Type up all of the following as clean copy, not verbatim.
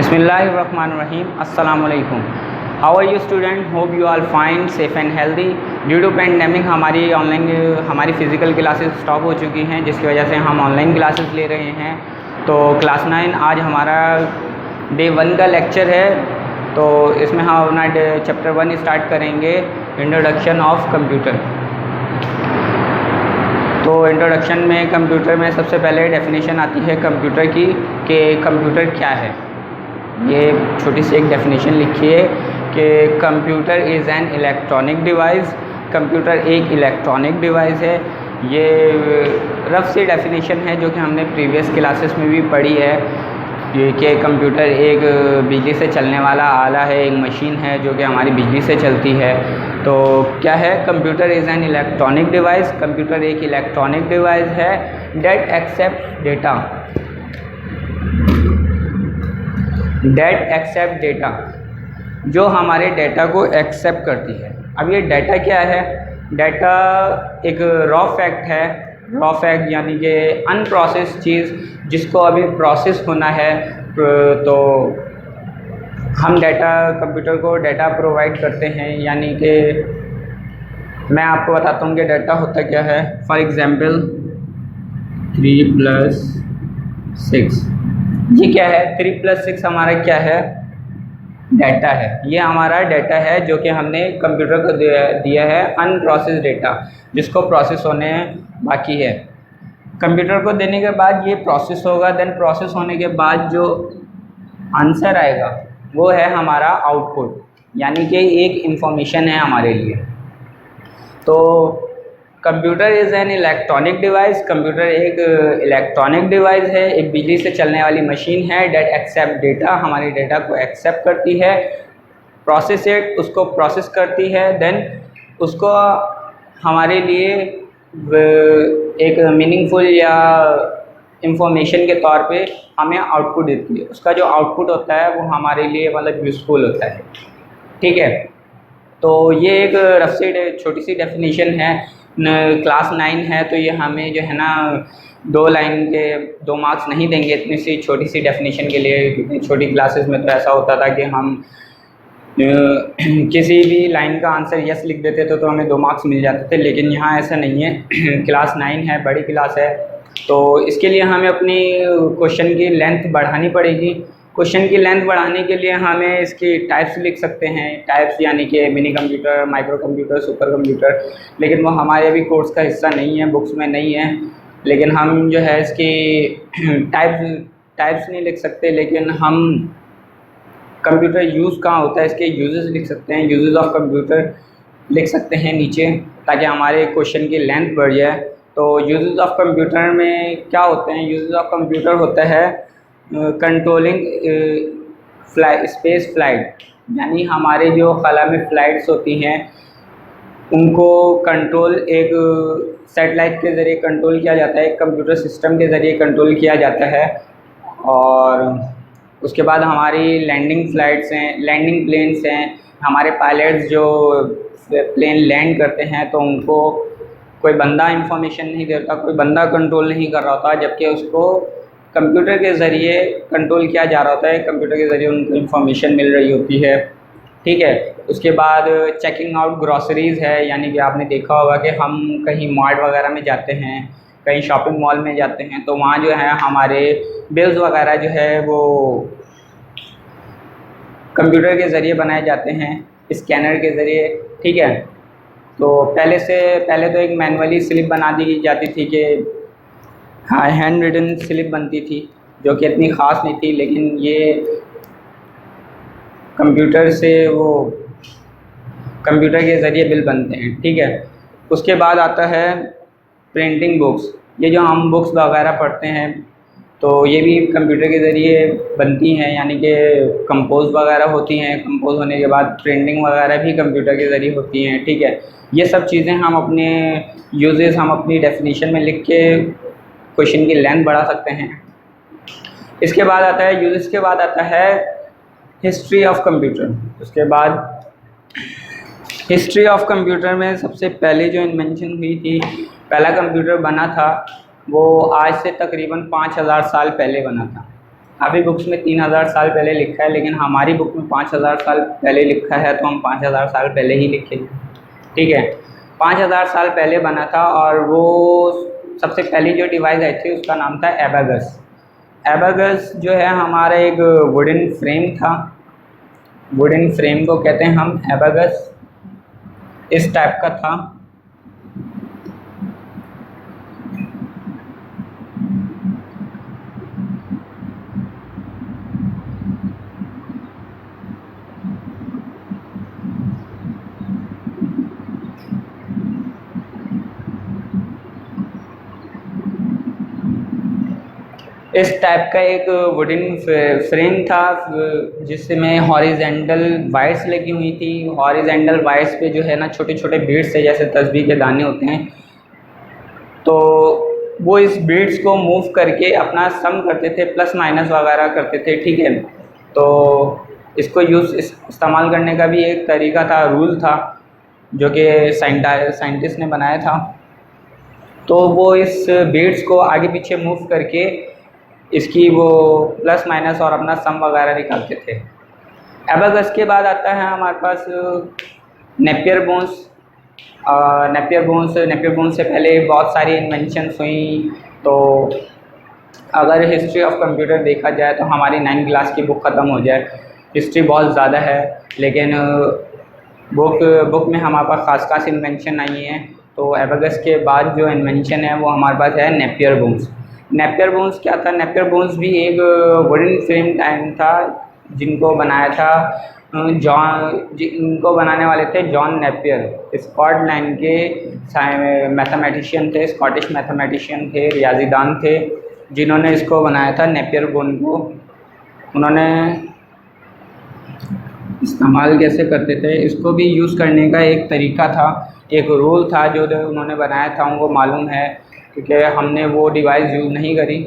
Bismillahirrahmanirrahim. Assalamualaikum. How are you student? Hope you all fine, safe and healthy. Due to pandemic हमारी physical classes stop हो चुकी हैं, जिसकी वजह से हम ऑनलाइन क्लासेस ले रहे हैं। तो क्लास 9 आज हमारा डे 1 का लेक्चर है। तो इसमें हम अपना चैप्टर 1 स्टार्ट करेंगे, इंट्रोडक्शन ऑफ कंप्यूटर। तो इंट्रोडक्शन में कंप्यूटर में सबसे पहले डेफिनेशन आती है कंप्यूटर की, कि कंप्यूटर क्या है। ये छोटी सी एक डेफिनेशन लिखी है कि computer is an electronic device. Computer एक इलेक्ट्रॉनिक डिवाइस है। ये रफ सी डेफिनेशन है जो कि हमने प्रीवियस क्लासेस में भी पढ़ी है, कि कंप्यूटर एक बिजली से चलने वाला आला है, एक मशीन है जो कि हमारी बिजली से चलती है। तो क्या है computer is an electronic device. Computer एक इलेक्ट्रॉनिक डिवाइस है डेट एक्सेप्ट डेटा, जो हमारे डेटा को एक्सेप्ट करती है। अब ये डाटा क्या है? डाटा एक रॉ फैक्ट है। रॉ फैक्ट यानी कि अनप्रोसेस चीज़ जिसको अभी प्रोसेस होना है। तो हम कंप्यूटर को डाटा प्रोवाइड करते हैं। यानी कि मैं आपको बताता हूँ कि डाटा होता क्या है। फॉर एग्ज़ाम्पल 3 + 6, ये क्या है? 3 + 6 हमारा क्या है? डाटा है। ये हमारा डाटा है जो कि हमने कंप्यूटर को दिया है, अनप्रोसेस डेटा जिसको प्रोसेस होने बाकी है। कंप्यूटर को देने के बाद ये प्रोसेस होगा। देन प्रोसेस होने के बाद जो आंसर आएगा वो है हमारा आउटपुट, यानी कि एक इंफॉर्मेशन है हमारे लिए। तो computer is an electronic device. Computer एक इलेक्ट्रॉनिक डिवाइस है, एक बिजली से चलने वाली मशीन है डेट एक्सेप्ट डेटा, हमारे डेटा को एक्सेप्ट करती है, प्रोसेस इट, उसको प्रोसेस करती है, देन उसको हमारे लिए एक मीनिंगफुल या इंफॉर्मेशन के तौर पे हमें आउटपुट देती है। उसका जो आउटपुट होता है वो हमारे लिए मतलब यूज़फुल होता है। ठीक है, तो ये एक रफ सी छोटी सी डेफिनेशन है। क्लास 9 है तो ये हमें जो है ना 2 लाइन के 2 मार्क्स नहीं देंगे इतनी सी छोटी सी डेफिनेशन के लिए। क्योंकि छोटी क्लासेस में तो ऐसा होता था कि हम किसी भी लाइन का आंसर यस लिख देते थे तो हमें 2 मार्क्स मिल जाते थे, लेकिन यहाँ ऐसा नहीं है। क्लास 9 है, बड़ी क्लास है, तो इसके लिए हमें अपनी क्वेश्चन की लेंथ बढ़ानी पड़ेगी। क्वेश्चन की लेंथ बढ़ाने के लिए हमें इसकी टाइप्स लिख सकते हैं। टाइप्स यानी कि mini computer, micro computer, super computer, लेकिन वो हमारे अभी कोर्स का हिस्सा नहीं है, बुक्स में नहीं है। लेकिन हम जो है इसकी टाइप्स नहीं लिख सकते, लेकिन हम कंप्यूटर यूज़ कहाँ होता है इसके यूजेस लिख सकते हैं। यूजेस ऑफ कंप्यूटर लिख सकते हैं नीचे, ताकि हमारे क्वेश्चन की लेंथ बढ़ जाए। तो यूजेस ऑफ कंप्यूटर में क्या होते हैं? यूजेस ऑफ कंप्यूटर होता है कंट्रोलिंग स्पेस फ्लाइट, यानी हमारे जो खला में फ़्लाइट्स होती हैं उनको कंट्रोल एक सैटेलाइट के ज़रिए कंट्रोल किया जाता है, एक कंप्यूटर सिस्टम के ज़रिए कंट्रोल किया जाता है। और उसके बाद हमारी लैंडिंग फ़्लाइट्स हैं, लैंडिंग प्लेन्स हैं। हमारे पायलट्स जो प्लेन लैंड करते हैं तो उनको कोई बंदा इंफॉर्मेशन नहीं देता, कोई बंदा कंट्रोल नहीं कर रहा होता, जबकि उसको कंप्यूटर के ज़रिए कंट्रोल किया जा रहा होता है। कंप्यूटर के ज़रिए उनको इंफॉर्मेशन मिल रही होती है। ठीक है, उसके बाद चेकिंग आउट ग्रॉसरीज़ है, यानी कि आपने देखा होगा कि हम कहीं मार्ट वगैरह में जाते हैं, कहीं शॉपिंग मॉल में जाते हैं, तो वहाँ जो है हमारे बिल्स वगैरह जो है वो कंप्यूटर के ज़रिए बनाए जाते हैं, स्कैनर के ज़रिए। ठीक है, तो पहले तो एक मैनुअली स्लिप बना दी जाती थी कि हाँ, हैंड रिटन स्लिप बनती थी जो कि इतनी ख़ास नहीं थी, लेकिन ये कंप्यूटर के ज़रिए बिल बनते हैं। ठीक है, उसके बाद आता है प्रिंटिंग बुक्स। ये जो हम बुक्स वगैरह पढ़ते हैं तो ये भी कंप्यूटर के ज़रिए बनती हैं, यानी कि कंपोज वगैरह होती हैं। कंपोज होने के बाद प्रिंटिंग वगैरह भी कंप्यूटर के ज़रिए होती हैं। ठीक है, ये सब चीज़ें हम अपने यूजेस हम अपनी डेफिनेशन में लिख के क्वेश्चन की लेंथ बढ़ा सकते हैं। इसके बाद आता है यूजेस के बाद आता है हिस्ट्री ऑफ कंप्यूटर। उसके बाद हिस्ट्री ऑफ कंप्यूटर में सबसे पहले जो इन्वेंशन हुई थी, पहला कंप्यूटर बना था वो आज से तकरीबन 5000 साल पहले बना था। काफ़ी बुक्स में 3000 साल पहले लिखा है, लेकिन हमारी बुक में 5000 साल पहले लिखा है, तो हम 5000 साल पहले ही लिखेंगे। ठीक है, 5000 साल पहले बना था, और वो सबसे पहली जो डिवाइस आई थी उसका नाम था एबागस। एबागस जो है हमारा एक वुडन फ्रेम था, वुडन फ्रेम को कहते हैं हम एबागस, इस टाइप का था। इस टाइप का एक वुडन फ्रेम था जिसमें हॉरिजेंटल वायर्स लगी हुई थी। हॉरिजेंटल वायर्स पे जो है ना छोटे छोटे बीड्स थे, जैसे तस्बीह के दाने होते हैं, तो वो इस बीड्स को मूव करके अपना सम करते थे, प्लस माइनस वगैरह करते थे। ठीक है, तो इसको इस्तेमाल करने का भी एक तरीका था, रूल था, जो कि साइंटिस्ट ने बनाया था। तो वो इस बीड्स को आगे पीछे मूव करके इसकी वो प्लस माइनस और अपना सम वगैरह निकालते थे। एबागस के बाद आता है हमारे पास नेपियर बोन्स। नेपियर बोन्स से पहले बहुत सारी इन्वेंशंस हुई। तो अगर हिस्ट्री ऑफ कंप्यूटर देखा जाए तो हमारी 9th क्लास की बुक ख़त्म हो जाए। हिस्ट्री बहुत ज़्यादा है, लेकिन बुक में हमारे पास खास इन्वेंशन आई हैं। तो एबागस के बाद जो इन्वेंशन है वो हमारे पास है नेपियर बोन्स। नेपियर बोन्स क्या था? नेपियर बोन्स भी एक वुडन फ्रेम टाइम था, जिनको बनाया था इनको बनाने वाले थे जॉन नेपियर, स्कॉटलैंड के मैथमेटिशियन थे, स्कॉटिश मैथमेटिशियन थे, रियाजीदान थे, जिन्होंने इसको बनाया था नेपियर बोन को। उन्होंने इस्तेमाल कैसे करते थे, इसको भी यूज़ करने का एक तरीका था, एक रूल था जो उन्होंने बनाया था, उनको मालूम है, क्योंकि हमने वो डिवाइस यूज़ नहीं करी,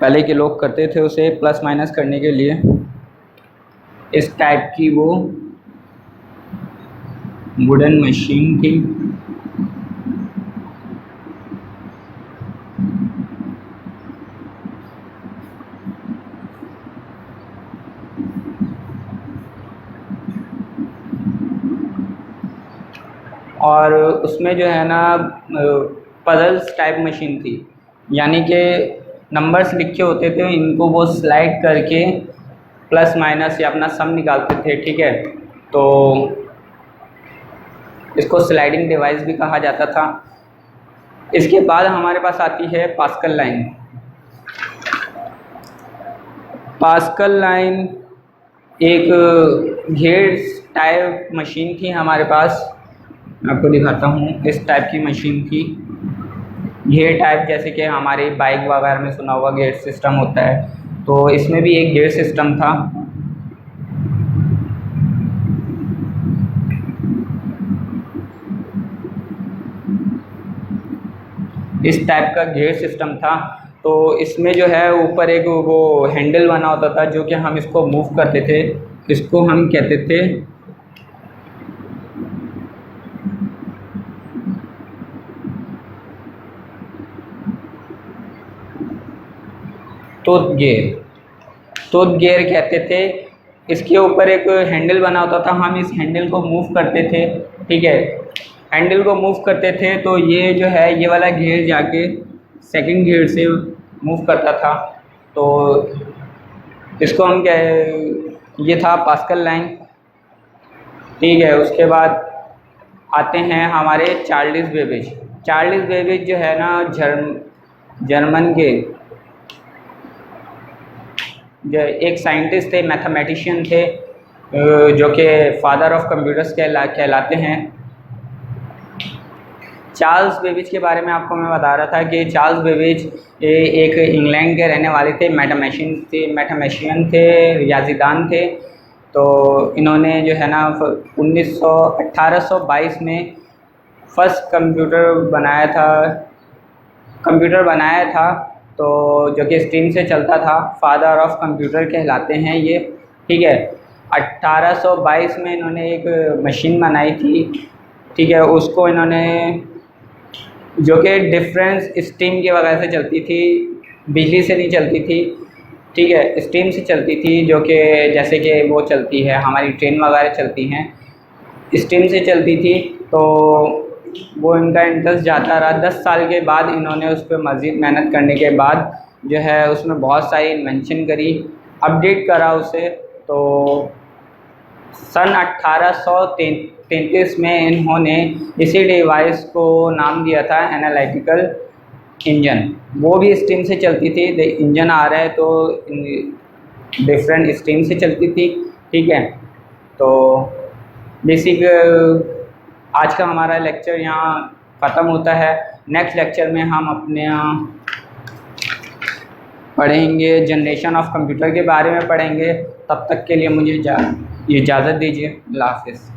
पहले के लोग करते थे उसे प्लस माइनस करने के लिए। इस टाइप की वो वुडन मशीन थी। और उसमें जो है ना पजल्स टाइप मशीन थी, यानी कि नंबर्स लिखे होते थे, इनको वो स्लाइड करके प्लस माइनस या अपना सम निकालते थे। ठीक है, तो इसको स्लाइडिंग डिवाइस भी कहा जाता था। इसके बाद हमारे पास आती है पास्कल लाइन। पास्कल लाइन एक घेर टाइप मशीन थी हमारे पास, मैं आपको दिखाता हूँ। इस टाइप की मशीन थी, घेर टाइप, जैसे कि हमारे बाइक वगैरह में सुना हुआ गेयर सिस्टम होता है, तो इसमें भी एक गेयर सिस्टम था। इस टाइप का गेयर सिस्टम था। तो इसमें जो है ऊपर एक वो हैंडल बना होता था, जो कि हम इसको मूव करते थे, इसको हम कहते थे टूथ गियर। टूथ गियर कहते थे। इसके ऊपर एक हैंडल बना होता था, हम इस हैंडल को मूव करते थे। ठीक है, हैंडल को मूव करते थे तो ये जो है ये वाला गियर जाके सेकंड गियर से मूव करता था। तो इसको हम क्या, ये था पास्कल लाइन। ठीक है, उसके बाद आते हैं हमारे चार्ल्स बेबेज। चार्ल्स बेबेज जो है ना जर्मन के जो एक साइंटिस्ट थे, मैथमेटिशियन थे, जो कि फादर ऑफ कंप्यूटर्स कहलाते हैं। चार्ल्स बेबेज के बारे में आपको मैं बता रहा था कि चार्ल्स बेबेज एक इंग्लैंड के रहने वाले थे, मैथमेटिशियन थे, रियाजीदान थे। तो इन्होंने जो है ना 1822 में फर्स्ट कंप्यूटर बनाया था, तो जो कि स्क्रीन से चलता था। फादर ऑफ कंप्यूटर कहलाते हैं ये। ठीक है, 1822 में इन्होंने एक मशीन बनाई थी। ठीक है, उसको इन्होंने, जो कि डिफरेंस स्टीम की वजह से चलती थी, बिजली से नहीं चलती थी। ठीक है, स्टीम से चलती थी, जो कि जैसे कि वो चलती है हमारी ट्रेन वगैरह चलती हैं, स्टीम से चलती थी। तो वो इनका इंटरेस्ट जाता रहा। 10 साल के बाद इन्होंने उस पर मज़ीद मेहनत करने के बाद जो है उसमें बहुत सारी इन्वेंशन करी, अपडेट करा उसे। तो सन 1833 में इन्होंने इसी डिवाइस को नाम दिया था एनालिटिकल इंजन। वो भी स्टीम से चलती थी। इंजन आ रहा है तो डिफरेंट स्टीम से चलती थी। ठीक है, तो बेसिक आज का हमारा लेक्चर यहाँ ख़त्म होता है। नेक्स्ट लेक्चर में हम अपने पढ़ेंगे जनरेशन ऑफ कंप्यूटर के बारे में पढ़ेंगे। तब तक के लिए मुझे इजाज़त दीजिए। अल्लाह हाफ़िज़।